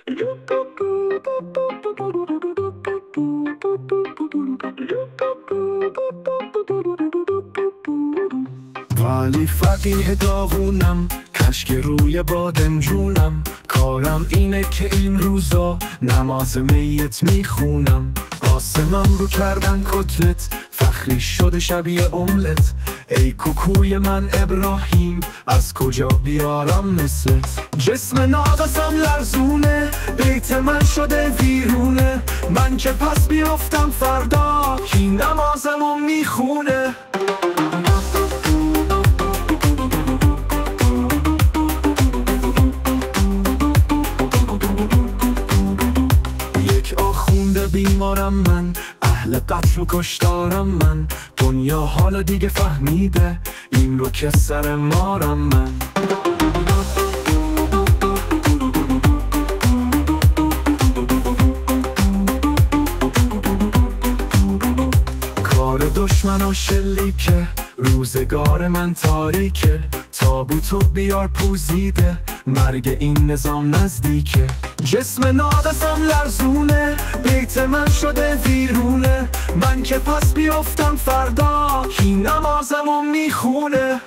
ولی فقیه داغونم، کشک روی بادمجونم. کارم اینه که این روزا نماز میت میخونم. آسمم رو کردن کتلت، فخری شده شبیه املت. ای کوکوی من ابراهیم، از کجا بیارم مثلت؟ جسم ناقصم لرزونه، بیت من شده ویرونه. من که پس بیافتم فردا، کی نمازمو میخونه؟ بیمارم من، اهل قتل و کشتارم من. دنیا حالا دیگه فهمیده این رو که سر مارم من. کار دشمنا شلیکه، روزگار من تاریکه. تابوتو بیار پوزیده، مرگ این نظام نزدیکه. جسم ناقصم لرزونه، بیت من شده ویرونه. من که پس بیافتم فردا، کی نمازمو میخونه؟